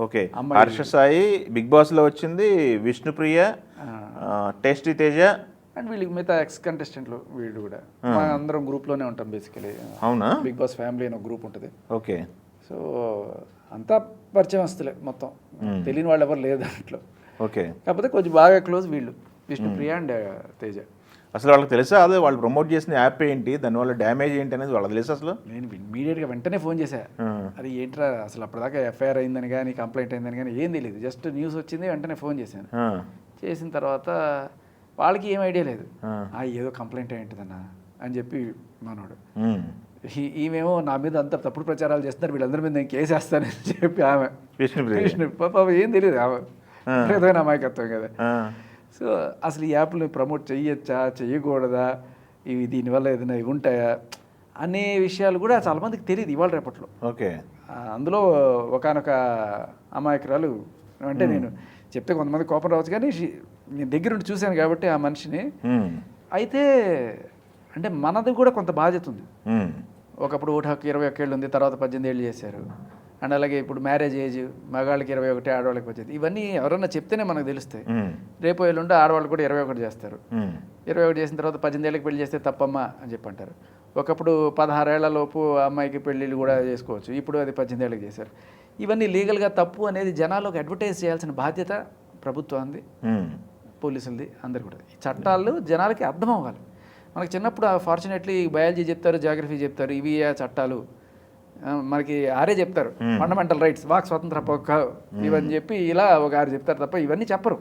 Okay. Harsha Sai Bigg Boss లో వచ్చింది, Vishnupriya, tasty Teja and వీళ్ళకి మిగతా ఎక్స్ కంటెస్టెంట్లు వీళ్ళు కూడా మా అందరం గ్రూప్లోనే ఉంటాం బేసికలీ. అవునా? బిగ్ బాస్ ఫ్యామిలీ అని ఒక గ్రూప్ ఉంటుంది. ఓకే. సో అంతా పరిచయం వస్తులే, మొత్తం తెలియని వాళ్ళు ఎవరు లేరు దాంట్లో. ఓకే. కాకపోతే కొంచెం బాగా క్లోజ్ వీళ్ళు, విష్ణుప్రియ అండ్ తేజ. అసలు వాళ్ళకి తెలుసా అదే వాళ్ళు ప్రమోట్ చేసిన యాప్ ఏంటి, దానివల్ల డ్యామేజ్ ఏంటి అనేది వాళ్ళకి తెలుసు అసలు? నేను ఇమీడియట్గా వెంటనే ఫోన్ చేశా. అది ఏంట్రా అసలు అప్పటిదాకా ఎఫ్ఐఆర్ అయిందని కానీ కంప్లైంట్ అయిందని కానీ ఏం తెలియదు, జస్ట్ న్యూస్ వచ్చింది వెంటనే ఫోన్ చేశాను. చేసిన తర్వాత వాళ్ళకి ఏం ఐడియా లేదు, ఏదో కంప్లైంట్ ఏంటిదన్నా అని చెప్పి మనోడు. ఈమెమో నా మీద అంత తప్పుడు ప్రచారాలు చేస్తున్నారు, వీళ్ళందరి మీద నేను కేసు వేస్తానని చెప్పి ఆమె విష్ణు పాప ఏం తెలియదు, ఆమె ఏదైనా అమాయకత్వం కదా. సో అసలు ఈ యాప్ని ప్రమోట్ చెయ్యొచ్చా చెయ్యకూడదా, ఇవి దీనివల్ల ఏదైనా ఇవి ఉంటాయా అనే విషయాలు కూడా చాలామందికి తెలియదు ఇవాళ రేపట్లో. ఓకే. అందులో ఒకానొక అమాయకురాలు, అంటే నేను చెప్తే కొంతమంది కోపం రావచ్చు కానీ నేను దగ్గరుండి చూశాను కాబట్టి ఆ మనిషిని. అయితే అంటే మనది కూడా కొంత బాధ్యత ఉంది. ఒకప్పుడు ఓటు హక్కు 21 ఏళ్ళు ఉంది, తర్వాత 18 ఏళ్ళు చేశారు. అండ్ అలాగే ఇప్పుడు మ్యారేజ్ ఏజ్ మగాళ్ళకి 21, ఆడవాళ్ళకి 18. ఇవన్నీ ఎవరన్నా చెప్తేనే మనకు తెలుస్తాయి. రేపు ఎల్లుండి ఆడవాళ్ళు కూడా 21 చేస్తారు. 21 చేసిన తర్వాత 18 ఏళ్ళకి పెళ్లి చేస్తే తప్పమ్మా అని చెప్పి అంటారు. ఒకప్పుడు 16 ఏళ్ల లోపు అమ్మాయికి పెళ్ళిళ్ళు కూడా చేసుకోవచ్చు, ఇప్పుడు అది 18 ఏళ్ళకి చేశారు. ఇవన్నీ లీగల్గా తప్పు అనేది జనాలకు అడ్వర్టైజ్ చేయాల్సిన బాధ్యత ప్రభుత్వానికి, పోలీసులది, అందరు కూడా. ఈ చట్టాలు జనాలకి అర్థం అవ్వాలి. మనకి చిన్నప్పుడు ఫార్చునేట్లీ బయాలజీ చెప్తారు, జాగ్రఫీ చెప్తారు, ఇవి చట్టాలు మనకి ఆరే చెప్తారు. ఫండమెంటల్ రైట్స్, వాక్ స్వాతంత్ర హక్కు ఇవని చెప్పి ఇలా ఒక 6 చెప్తారు తప్ప ఇవన్నీ చెప్పరు.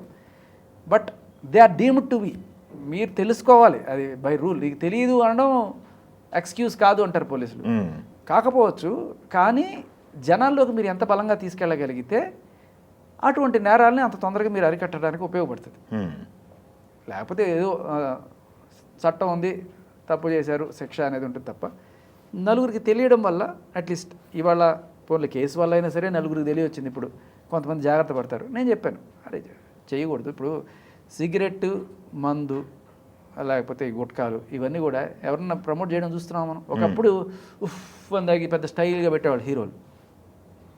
But they are deemed to be. మీరు తెలుసుకోవాలి, అది బై రూల్. నీకు తెలియదు అనడం ఎక్స్క్యూజ్ కాదు అంటారు పోలీసులు. కాకపోవచ్చు, కానీ జనాల్లోకి మీరు ఎంత బలంగా తీసుకెళ్ళగలిగితే అటువంటి నేరాలని అంత తొందరగా మీరు అరికట్టడానికి ఉపయోగపడుతుంది. లేకపోతే ఏదో చట్టం ఉంది, తప్పు చేశారు, శిక్ష అనేది ఉంటుంది తప్ప నలుగురికి తెలియడం వల్ల అట్లీస్ట్ ఇవాళ పోన్లే కేసు వల్ల అయినా సరే నలుగురికి తెలియవచ్చింది. ఇప్పుడు కొంతమంది జాగ్రత్త పడతారు. నేను చెప్పాను, అరే చేయకూడదు. ఇప్పుడు సిగరెట్, మందు, లేకపోతే గుట్కాలు ఇవన్నీ కూడా ఎవరన్నా ప్రమోట్ చేయడం చూస్తున్నాం మనం. ఒకప్పుడు ఉఫ్ అందాకి పెద్ద స్టైల్గా పెట్టేవాళ్ళు హీరోలు,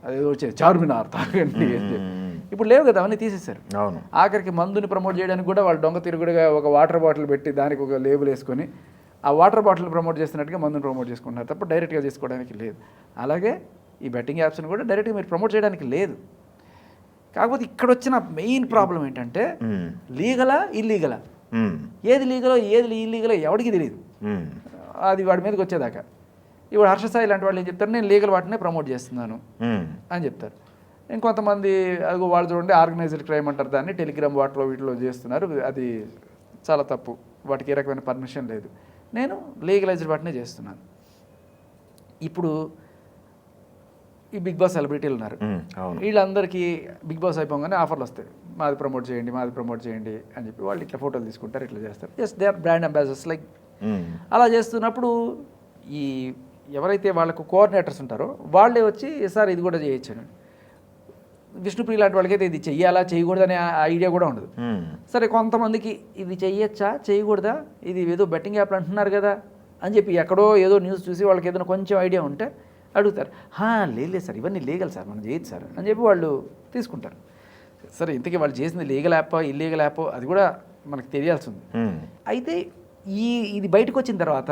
అది వచ్చేది చార్మినార్ తాగండి. ఇప్పుడు లేవు కదా, అవన్నీ తీసేశారు. ఆఖరికి మందుని ప్రమోట్ చేయడానికి కూడా వాళ్ళు దొంగ తిరుగుడుగా ఒక వాటర్ బాటిల్ పెట్టి దానికి ఒక లేబుల్ వేసుకొని ఆ వాటర్ బాటిల్ ప్రమోట్ చేస్తున్నట్టుగా మందుని ప్రమోట్ చేసుకుంటున్నారు తప్ప డైరెక్ట్గా చేసుకోవడానికి లేదు. అలాగే ఈ బెట్టింగ్ యాప్స్ని కూడా డైరెక్ట్గా మీరు ప్రమోట్ చేయడానికి లేదు. కాకపోతే ఇక్కడ వచ్చిన మెయిన్ ప్రాబ్లం ఏంటంటే లీగలా ఇల్లీగలా, ఏది లీగలో ఏది ఇల్లీగలో ఎవరికి తెలియదు. అది వాడి మీదకి వచ్చేదాకా. ఇప్పుడు హర్ష సాయి లాంటి వాళ్ళు ఏం చెప్తారు, నేను లీగల్ వాటినే ప్రమోట్ చేస్తున్నాను అని చెప్తారు. ఇంకొంతమంది అది వాళ్ళు చూడండి ఆర్గనైజ్డ్ క్రైమ్ అంటారు దాన్ని, టెలిగ్రామ్ వాటిలో వీటిలో చేస్తున్నారు, అది చాలా తప్పు, వాటికి ఏ రకమైన పర్మిషన్ లేదు. నేను లీగలైజ్డ్ వాటినే చేస్తున్నాను. ఇప్పుడు ఈ బిగ్ బాస్ సెలబ్రిటీలు ఉన్నారు, వీళ్ళందరికీ బిగ్ బాస్ అయిపోగానే ఆఫర్లు వస్తాయి, మాది ప్రమోట్ చేయండి, మాది ప్రమోట్ చేయండి అని చెప్పి వాళ్ళు ఇట్లా ఫోటోలు తీసుకుంటారు, ఇట్లా చేస్తారు. Just they are brand ambassadors like. అలా చేస్తున్నప్పుడు ఈ ఎవరైతే వాళ్ళకు కోఆర్డినేటర్స్ ఉంటారో వాళ్ళే వచ్చి సార్ ఇది కూడా చేయొచ్చాను. విష్ణుప్రియ లాంటి వాళ్ళకైతే ఇది చెయ్యాలా చేయకూడదనే ఐడియా కూడా ఉండదు. సరే కొంతమందికి ఇది చెయ్యొచ్చా చేయకూడదా, ఇది ఏదో బెట్టింగ్ యాప్లు అంటున్నారు కదా అని చెప్పి ఎక్కడో ఏదో న్యూస్ చూసి వాళ్ళకి ఏదైనా కొంచెం ఐడియా ఉంటే అడుగుతారు, లేదు సార్ ఇవన్నీ లీగల్ సార్, మనం చేయొచ్చు సార్ అని చెప్పి వాళ్ళు తీసుకుంటారు. సరే ఇంతకీ వాళ్ళు చేసింది లీగల్ యాప్ ఇల్లీగల్ యాప్ అది కూడా మనకు తెలియాల్సి ఉంది. అయితే ఇది బయటకు వచ్చిన తర్వాత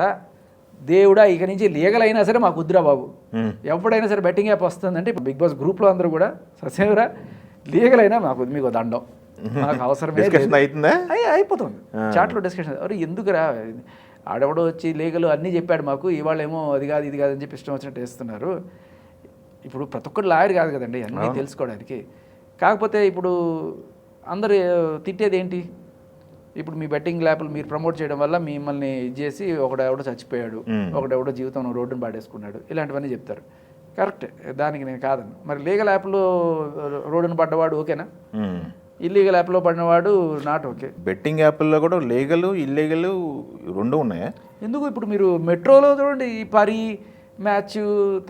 దేవుడా ఇక నుంచి లీగల్ అయినా సరే మాకు వద్దురా బాబు, ఎప్పుడైనా సరే బెట్టింగ్ యాప్ వస్తుందంటే ఇప్పుడు బిగ్ బాస్ గ్రూప్లో అందరూ కూడా ససేవరా లీగల్ అయినా మాకు మీకు దండం, మాకు అవసరమే అయిపోతుంది. చాట్లో డిస్కషన్, అరే ఎందుకురా ఆడెవడో వచ్చి లీగల్ అన్నీ చెప్పాడు మాకు, ఇవాళేమో అది కాదు ఇది కాదని చెప్పి ఇష్టం వచ్చినట్టు వేస్తున్నారు. ఇప్పుడు ప్రతి ఒక్కరు లాయర్ కాదు కదండి అన్నీ తెలుసుకోవడానికి. కాకపోతే ఇప్పుడు అందరు తిట్టేది ఏంటి, ఇప్పుడు మీ బెట్టింగ్ యాప్లు మీరు ప్రమోట్ చేయడం వల్ల మిమ్మల్ని ఇది చేసి ఒకడెవడో చచ్చిపోయాడు, ఒకడెవడో జీవితం రోడ్డును పాడేసుకున్నాడు, ఇలాంటివన్నీ చెప్తారు. కరెక్ట్, దానికి నేను కాదను. మరి లీగల్ యాప్లో రోడ్డును పడ్డవాడు ఓకేనా, ఇల్లీగల్ యాప్లో పడినవాడు నాట్ ఓకే. బెట్టింగ్ యాప్ల్లో కూడా లీగల్ ఇల్లీగల్ రెండు ఉన్నాయా? ఎందుకు ఇప్పుడు మీరు మెట్రోలో చూడండి ఈ పరి మ్యాచ్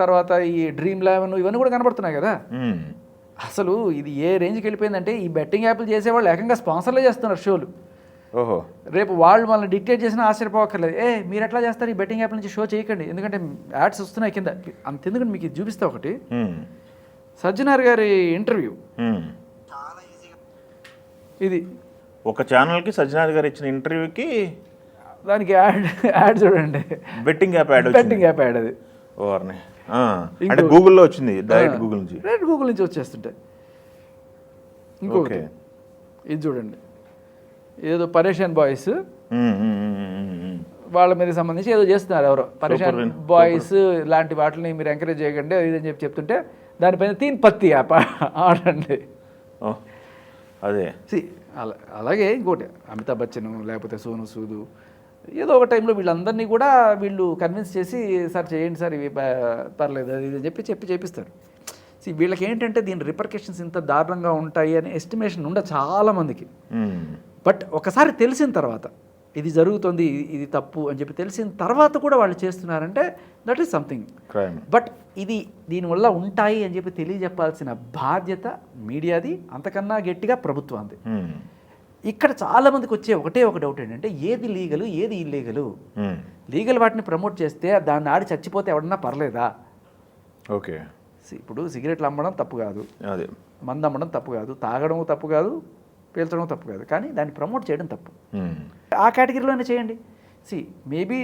తర్వాత ఈ డ్రీమ్ 11 ఇవన్నీ కూడా కనబడుతున్నాయి కదా. అసలు ఇది ఏ రేంజ్కి వెళ్ళిపోయిందంటే ఈ బెట్టింగ్ యాప్లు చేసేవాళ్ళు ఏకంగా స్పాన్సర్లే చేస్తున్నారు షోలు. ఓహో, రేపు వాళ్ళు మనల్ని డిక్టేట్ చేసినా ఆశ్చర్యపోవక్కర్లేదు. మీరు ఎట్లా చేస్తారు ఈ బెట్టింగ్ యాప్ నుంచి షో చేయకండి, ఎందుకంటే యాడ్స్ వస్తున్నాయి కింద. అంతెందుకంటే మీకు ఇది చూపిస్తా ఒకటి. సజ్జనార్ గారి ఇంటర్వ్యూ మ్మ్. ఇది. ఒక ఛానల్కి సజ్జనార్ గారు ఇచ్చిన ఇంటర్వ్యూకి దానికి యాడ్ చూడండి, బెట్టింగ్ యాప్ యాడ్ వచ్చింది. బెట్టింగ్ యాప్ యాడ్ అది. ఓవర్ని అంటే గూగుల్లో వచ్చింది, డైరెక్ట్ గూగుల్ నుంచి. డైరెక్ట్ గూగుల్ నుంచి వచ్చేస్తుంటాయి. ఇంకొకటి ఓకే. ఇది చూడండి, ఏదో పరేషాన్ బాయ్స్ మ్మ్, మ్మ్, మ్మ్, మ్మ్. వాళ్ళ మీద సంబంధించి ఏదో చేస్తున్నారు ఎవరో. పరేషాన్ win. బాయ్స్ లాంటి వాటిని మీరు ఎంకరేజ్ చేయకండి అది ఇదని చెప్పి చెప్తుంటే దానిపైన తీన్ పత్తి యాప్ ఆడండి. ఓ, అదే అలాగే ఇంకోటి అమితాబ్ బచ్చన్ లేకపోతే సోను సూదు ఏదో ఒక టైంలో వీళ్ళందరినీ కూడా వీళ్ళు కన్విన్స్ చేసి సార్ చేయండి సార్ ఇవి పర్లేదు అది ఇది అని చెప్పి చేపిస్తారు. వీళ్ళకి ఏంటంటే దీని రిపర్కేషన్స్ ఇంత దారుణంగా ఉంటాయి అనే ఎస్టిమేషన్ ఉండ చాలామందికి. మ్మ్. బట్ ఒకసారి తెలిసిన తర్వాత ఇది జరుగుతుంది ఇది తప్పు అని చెప్పి తెలిసిన తర్వాత కూడా వాళ్ళు చేస్తున్నారంటే that is something. Crime. But ఇది దీనివల్ల ఉంటాయి అని చెప్పి తెలియజెప్పాల్సిన బాధ్యత మీడియాది, అంతకన్నా గట్టిగా ప్రభుత్వానికి. మ్మ్. ఇక్కడ చాలామందికి వచ్చే ఒకటే ఒక డౌట్ ఏంటంటే ఏది లీగలు ఏది ఇల్లీగలు. మ్మ్. లీగల్ వాటిని ప్రమోట్ చేస్తే దాన్ని ఆడి చచ్చిపోతే ఎవడన్నా పర్లేదా? ఓకే. ఇప్పుడు సిగరెట్లు అమ్మడం తప్పు కాదు, అదే మందు అమ్మడం తప్పు కాదు, తాగడం తప్పు కాదు, పీల్చడం తప్పు కాదు, కానీ దాన్ని ప్రమోట్ చేయడం తప్పు. మ్మ్. ఆ కేటగిరీలోనే చేయండి. Maybe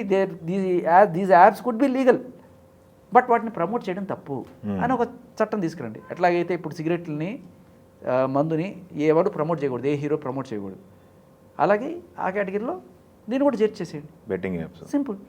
these apps could be legal but వాటిని ప్రమోట్ చేయడం తప్పు అని ఒక చట్టం తీసుకురండి. ఎట్లాగైతే ఇప్పుడు సిగరెట్లని మందుని ఎవరు ప్రమోట్ చేయకూడదు, ఏ హీరో ప్రమోట్ చేయకూడదు, అలాగే ఆ కేటగిరీలో దీన్ని కూడా చేర్చేసేయండి. Betting apps. సింపుల్.